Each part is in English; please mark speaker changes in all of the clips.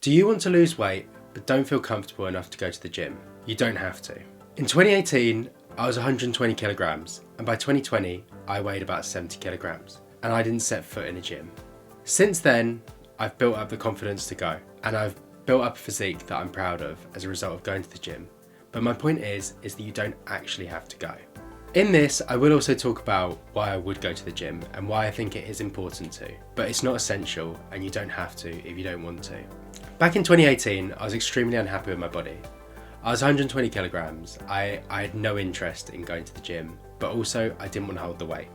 Speaker 1: Do you want to lose weight but don't feel comfortable enough to go to the gym? You don't have to. In 2018, I was 120 kilograms, and by 2020, I weighed about 70 kilograms, and I didn't set foot in a gym. Since then, I've built up the confidence to go, and I've built up a physique that I'm proud of as a result of going to the gym. But my point is that you don't actually have to go. In this, I will also talk about why I would go to the gym and why I think it is important to, but it's not essential and you don't have to if you don't want to. Back in 2018, I was extremely unhappy with my body. I was 120 kilograms, I had no interest in going to the gym, but also I didn't want to hold the weight.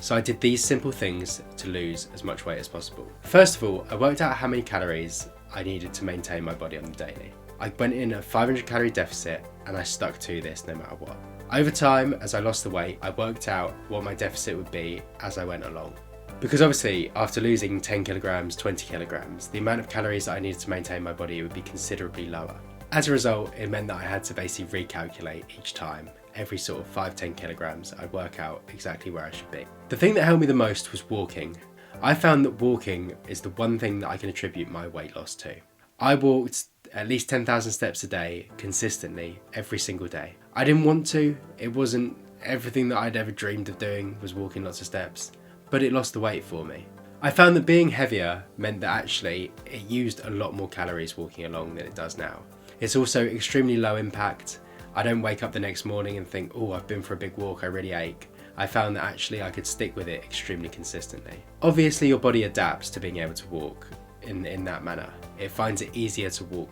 Speaker 1: So I did these simple things to lose as much weight as possible. First of all, I worked out how many calories I needed to maintain my body on the daily. I went in a 500 calorie deficit and I stuck to this no matter what. Over time, as I lost the weight, I worked out what my deficit would be as I went along. Because obviously, after losing 10 kilograms, 20 kilograms, the amount of calories that I needed to maintain my body would be considerably lower. As a result, it meant that I had to basically recalculate each time. Every sort of 5-10 kilograms, I'd work out exactly where I should be. The thing that helped me the most was walking. I found that walking is the one thing that I can attribute my weight loss to. I walked at least 10,000 steps a day consistently every single day. I didn't want to, it wasn't everything that I'd ever dreamed of doing was walking lots of steps, but it lost the weight for me. I found that being heavier meant that actually it used a lot more calories walking along than it does now. It's also extremely low impact. I don't wake up the next morning and think, oh, I've been for a big walk, I really ache. I found that actually I could stick with it extremely consistently. Obviously your body adapts to being able to walk in that manner. It finds it easier to walk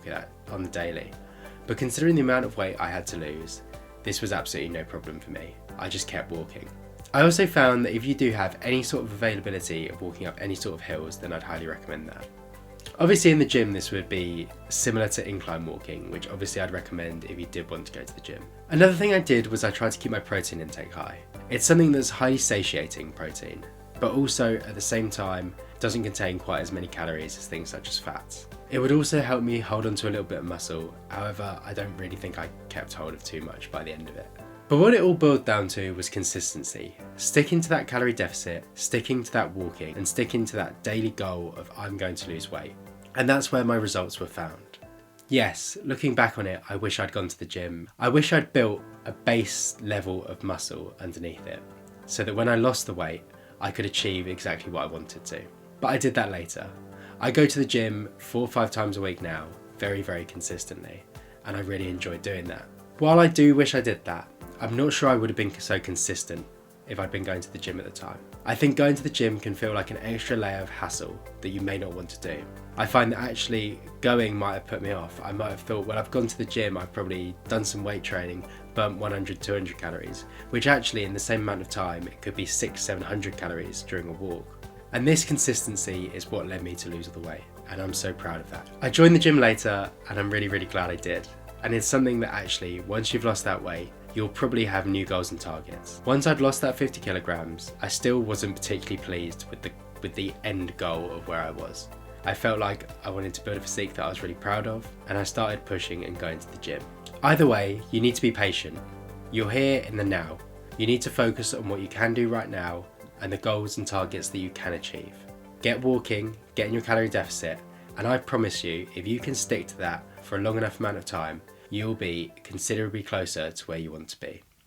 Speaker 1: on the daily. But considering the amount of weight I had to lose, this was absolutely no problem for me. I just kept walking. I also found that if you do have any sort of availability of walking up any sort of hills, then I'd highly recommend that. Obviously in the gym this would be similar to incline walking, which obviously I'd recommend if you did want to go to the gym. Another thing I did was I tried to keep my protein intake high. It's something that's highly satiating protein, but also at the same time doesn't contain quite as many calories as things such as fats. It would also help me hold on to a little bit of muscle, however I don't really think I kept hold of too much by the end of it. But what it all boiled down to was consistency. Sticking to that calorie deficit, sticking to that walking, and sticking to that daily goal of I'm going to lose weight. And that's where my results were found. Yes, looking back on it, I wish I'd gone to the gym. I wish I'd built a base level of muscle underneath it, so that when I lost the weight, I could achieve exactly what I wanted to. But I did that later. I go to the gym 4 or 5 times a week now, very, very consistently, and I really enjoy doing that. While I do wish I did that, I'm not sure I would have been so consistent if I'd been going to the gym at the time. I think going to the gym can feel like an extra layer of hassle that you may not want to do. I find that actually going might have put me off. I might have thought, well, I've gone to the gym, I've probably done some weight training, burnt 100, 200 calories, which actually in the same amount of time, it could be 600-700 calories during a walk. And this consistency is what led me to lose all the weight, and I'm so proud of that. I joined the gym later, and I'm really, really glad I did. And it's something that actually, once you've lost that weight, you'll probably have new goals and targets. Once I'd lost that 50 kilograms, I still wasn't particularly pleased with the end goal of where I was. I felt like I wanted to build a physique that I was really proud of, and I started pushing and going to the gym. Either way, you need to be patient. You're here in the now. You need to focus on what you can do right now and the goals and targets that you can achieve. Get walking, get in your calorie deficit, and I promise you, if you can stick to that for a long enough amount of time, you'll be considerably closer to where you want to be.